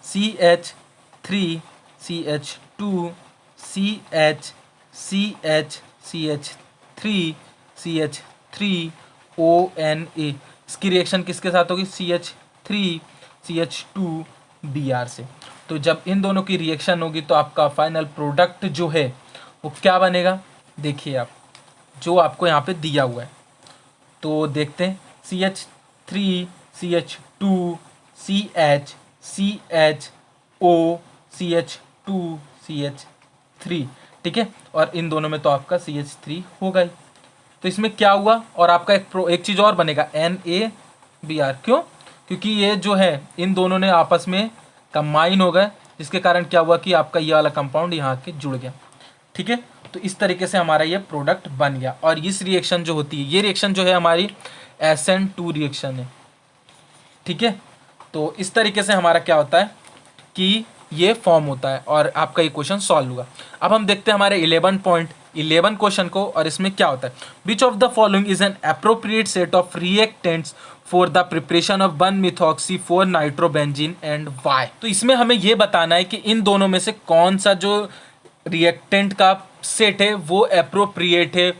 CH3 CH2 CH CH CH3 CH3 ONA। इसकी रिएक्शन किसके साथ होगी, CH3 CH2 Br से। तो जब इन दोनों की रिएक्शन होगी तो आपका फाइनल प्रोडक्ट जो है वो क्या बनेगा, देखिए आप, जो आपको यहाँ पे दिया हुआ है। तो देखते हैं, CH3 CH2 CH CHO CH2 CH3, ठीक है। और इन दोनों में तो आपका CH3 होगा ही। तो इसमें क्या हुआ, और आपका एक चीज़ और बनेगा, NaBr। क्यों, क्योंकि ये जो है इन दोनों ने आपस में कंबाइन हो गए, जिसके कारण क्या हुआ कि आपका ये वाला कंपाउंड यहाँ के जुड़ गया, ठीक है। तो इस तरीके से हमारा ये प्रोडक्ट बन गया। और इस रिएक्शन जो होती है, ये रिएक्शन जो है हमारी SN2 रिएक्शन है, ठीक है। तो इस तरीके से हमारा क्या होता है कि ये फॉर्म होता है और आपका ये क्वेश्चन सॉल्व हुआ। अब हम देखते हैं हमारे 11.11 क्वेश्चन को, और इसमें क्या होता है, which of the following is an appropriate set of reactants for the preparation of 1-methoxy 4-nitrobenzene and वाई। तो इसमें हमें ये बताना है कि इन दोनों में से कौन सा जो रिएक्टेंट का सेट है वो अप्रोप्रिएट है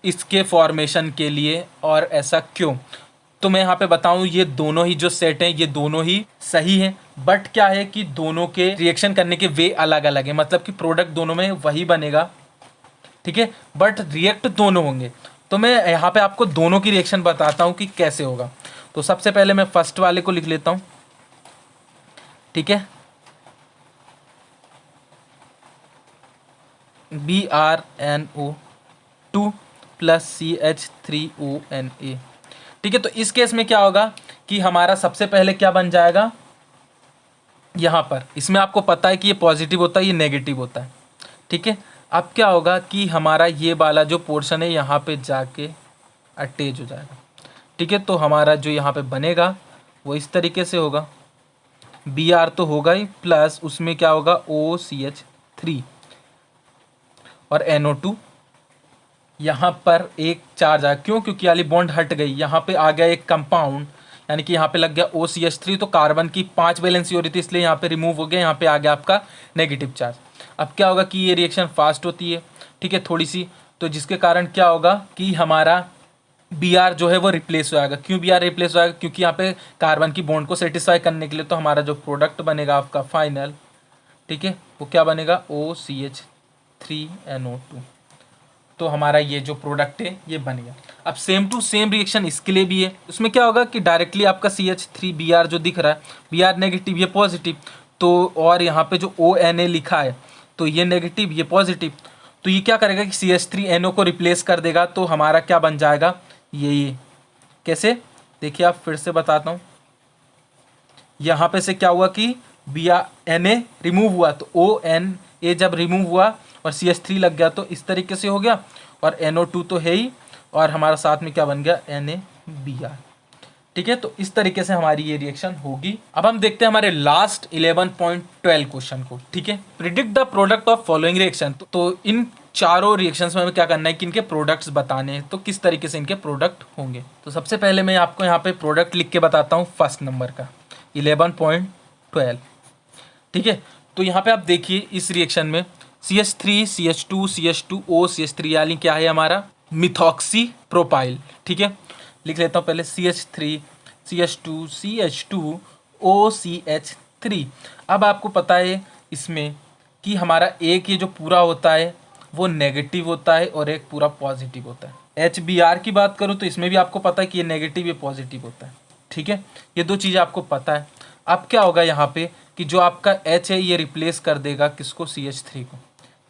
इसके फॉर्मेशन के लिए, और ऐसा क्यों। तो मैं यहाँ पे बताऊँ, ये दोनों ही जो सेट हैं ये दोनों ही सही हैं, बट क्या है कि दोनों के रिएक्शन करने के वे अलग अलग हैं, मतलब कि प्रोडक्ट दोनों में वही बनेगा, ठीक है, बट रिएक्ट दोनों होंगे। तो मैं यहाँ पे आपको दोनों की रिएक्शन बताता हूँ कि कैसे होगा। तो सबसे पहले मैं फर्स्ट वाले को लिख लेता हूँ, ठीक है, BrNO2 प्लस CH3ONA, ठीक है। तो इस केस में क्या होगा कि हमारा सबसे पहले क्या बन जाएगा, यहाँ पर इसमें आपको पता है कि ये पॉजिटिव होता है, ये नेगेटिव होता है, ठीक है। अब क्या होगा कि हमारा ये वाला जो पोर्शन है यहाँ पे जाके अटैच हो जाएगा, ठीक है। तो हमारा जो यहाँ पे बनेगा वो इस तरीके से होगा, Br तो होगा ही, प्लस उसमें क्या होगा, OCH3 और NO2। यहाँ पर एक चार्ज आया, क्यों, क्योंकि वाली बॉन्ड हट गई, यहाँ पे आ गया एक कंपाउंड, यानी कि यहाँ पे लग गया OCH3। तो कार्बन की 5 वैलेंसी हो रही थी, इसलिए यहाँ पे रिमूव हो गया, यहाँ पे आ गया आपका नेगेटिव चार्ज। अब क्या होगा कि ये रिएक्शन फास्ट होती है, ठीक है, थोड़ी सी, तो जिसके कारण क्या होगा कि हमारा Br जो है वो रिप्लेस हो जाएगा। क्यों Br रिप्लेस हो जाएगा, क्योंकि यहाँ पे कार्बन की बॉन्ड को सेटिस्फाई करने के लिए तो हमारा जो प्रोडक्ट बनेगा आपका फाइनल, ठीक है, वो क्या बनेगा, OCH3NO2। तो हमारा ये जो प्रोडक्ट है ये बन गया। अब सेम टू सेम रिएक्शन इसके लिए भी है। उसमें क्या होगा कि डायरेक्टली आपका CH3Br जो दिख रहा है, Br नेगेटिव ये पॉजिटिव, तो और यहाँ पे जो ONA लिखा है तो ये नेगेटिव ये पॉजिटिव, तो ये क्या करेगा कि CH3NO को रिप्लेस कर देगा। तो हमारा क्या बन जाएगा, ये कैसे, देखिए आप फिर से बताता हूँ। यहाँ पे से क्या हुआ कि Na रिमूव हुआ, तो ONA जब रिमूव हुआ और CH3 लग गया तो इस तरीके से हो गया, और NO2 तो है ही, और हमारा साथ में क्या बन गया, NaBr, ठीक है। तो इस तरीके से हमारी ये रिएक्शन होगी। अब हम देखते हैं हमारे लास्ट 11.12 क्वेश्चन को, ठीक है। Predict the product of following reaction. तो इन चारों रिएक्शंस में हमें क्या करना है कि इनके प्रोडक्ट्स बताने हैं, तो किस तरीके से इनके प्रोडक्ट होंगे। तो सबसे पहले मैं आपको यहाँ पे प्रोडक्ट लिख के बताता हूँ फर्स्ट नंबर का 11.12, ठीक है। तो यहाँ पे आप देखिए इस रिएक्शन में CH3 CH2 CH2O CH3 यानी क्या है हमारा मिथॉक्सी प्रोपाइल, ठीक है। लिख लेता हूँ पहले CH3 CH2 CH2O CH3। अब आपको पता है इसमें कि हमारा एक ये जो पूरा होता है वो नेगेटिव होता है और एक पूरा पॉजिटिव होता है। HBr की बात करूँ तो इसमें भी आपको पता है कि ये नेगेटिव ये पॉजिटिव होता है, ठीक है। ये दो चीज़ें आपको पता है। अब क्या होगा यहाँ पे कि जो आपका H है ये रिप्लेस कर देगा किसको, CH3 को,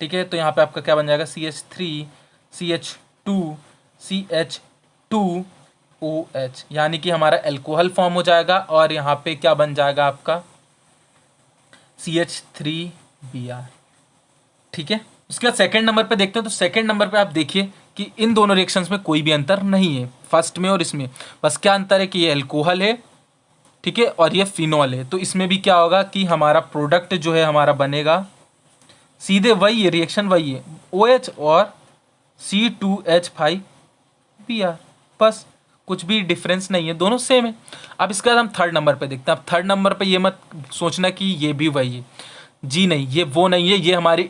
ठीक है। तो यहाँ पे आपका क्या बन जाएगा, CH3 CH2 CH2OH, यानी कि हमारा एल्कोहल फॉर्म हो जाएगा और यहाँ पे क्या बन जाएगा आपका CH3Br। ठीक है, उसके बाद सेकंड नंबर पे देखते हैं। तो सेकंड नंबर पे आप देखिए कि इन दोनों रिएक्शंस में कोई भी अंतर नहीं है, फर्स्ट में और इसमें। बस क्या अंतर है कि ये एल्कोहल है, ठीक है, और ये फिनॉल है। तो इसमें भी क्या होगा कि हमारा प्रोडक्ट जो है हमारा बनेगा सीधे वही है, रिएक्शन वही है, OH और C2H5Br, बस कुछ भी डिफरेंस नहीं है, दोनों सेम है। अब इसके बाद हम थर्ड नंबर पे देखते हैं। अब थर्ड नंबर पे ये मत सोचना कि ये भी वही है, जी नहीं, ये वो नहीं है, ये हमारी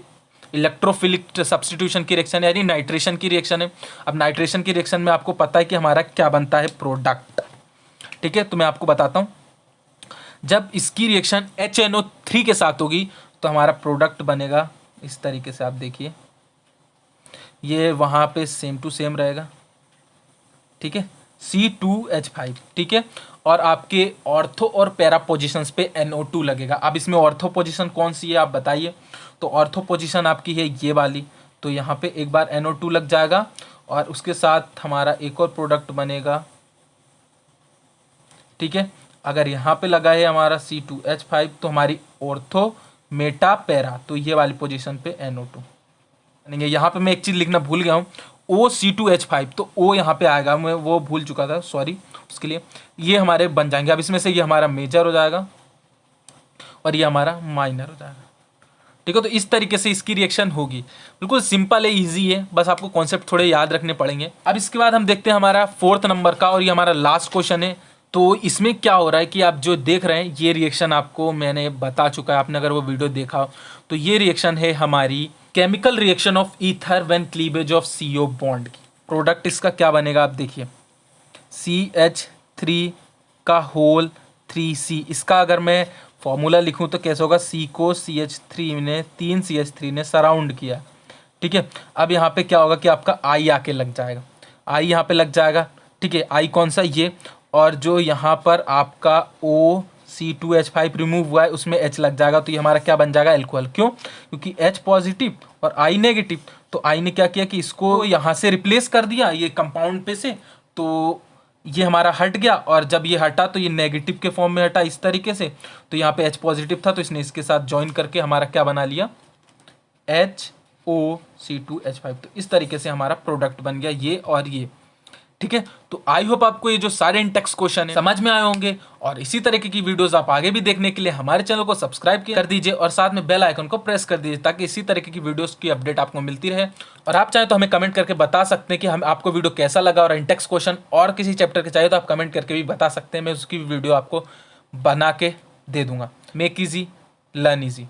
इलेक्ट्रोफिलिक सब्स्टिट्यूशन की रिएक्शन है, यानी नाइट्रेशन की रिएक्शन है। अब नाइट्रेशन की रिएक्शन में आपको पता है कि हमारा क्या बनता है, प्रोडक्ट। ठीक है, तो मैं आपको बताता हूँ, जब इसकी रिएक्शन HNO3 के साथ होगी तो हमारा प्रोडक्ट बनेगा इस तरीके से। आप देखिए ये वहाँ पे सेम टू सेम रहेगा, ठीक है, C2H5, ठीक है, और आपके ऑर्थो और पैरा पोजिशंस पे NO2 लगेगा। अब इसमें ऑर्थो पोजिशन कौन सी है आप बताइए। तो ऑर्थो पोजिशन आपकी है ये वाली, तो यहाँ पे एक बार NO2 लग जाएगा और उसके साथ हमारा एक और प्रोडक्ट बनेगा, ठीक है। अगर यहाँ पे लगा है हमारा C2H5 तो हमारी ऑर्थो मेटा पैरा, तो ये वाली पोजीशन पे NO2। यहाँ पे मैं एक चीज़ लिखना भूल गया हूँ, OC2H5, तो O यहाँ पे आएगा, मैं वो भूल चुका था, सॉरी उसके लिए। ये हमारे बन जाएंगे। अब इसमें से ये हमारा मेजर हो जाएगा और ये हमारा माइनर हो जाएगा, ठीक है। तो इस तरीके से इसकी रिएक्शन होगी, बिल्कुल सिंपल है, इजी है, बस आपको कॉन्सेप्ट थोड़े याद रखने पड़ेंगे। अब इसके बाद हम देखते हैं हमारा फोर्थ नंबर का, और ये हमारा लास्ट क्वेश्चन है। तो इसमें क्या हो रहा है कि आप जो देख रहे हैं ये रिएक्शन आपको मैंने बता चुका है, आपने अगर वो वीडियो देखा हो तो ये रिएक्शन है हमारी chemical reaction of ether when cleavage of CO bond की। प्रोडक्ट इसका क्या बनेगा आप देखिए, CH3 का होल 3C। इसका अगर मैं फॉर्मूला लिखूं तो कैसे होगा, C को CH3 ने 3 CH3 ने सराउंड किया, ठीक है। अब यहाँ पे क्या होगा कि आपका I आके लग जाएगा, I यहाँ पे लग जाएगा, ठीक है। I कौन सा, ये, और जो यहाँ पर आपका OC2H5 रिमूव हुआ है उसमें H लग जाएगा, तो ये हमारा क्या बन जाएगा, एल्कोहल। क्यों, क्योंकि H पॉजिटिव और I नेगेटिव। तो I ने क्या किया कि इसको यहाँ से रिप्लेस कर दिया ये कंपाउंड पे से, तो ये हमारा हट गया, और जब ये हटा तो ये नेगेटिव के फॉर्म में हटा इस तरीके से। तो यहाँ पे H पॉजिटिव था तो इसने इसके साथ ज्वाइन करके हमारा क्या बना लिया, HOC2H5। तो इस तरीके से हमारा प्रोडक्ट बन गया ये और ये, ठीक है। तो आई होप आपको ये जो सारे इंटेक्स क्वेश्चन है समझ में आए होंगे, और इसी तरीके की वीडियोस आप आगे भी देखने के लिए हमारे चैनल को सब्सक्राइब कर दीजिए और साथ में बेल आइकन को प्रेस कर दीजिए, ताकि इसी तरीके की वीडियोस की अपडेट आपको मिलती रहे। और आप चाहें तो हमें कमेंट करके बता सकते हैं कि हम आपको वीडियो कैसा लगा, और इंटेक्स क्वेश्चन और किसी चैप्टर के चाहिए तो आप कमेंट करके भी बता सकते हैं, मैं उसकी वीडियो आपको बना के दे दूंगा। Make easy learn easy.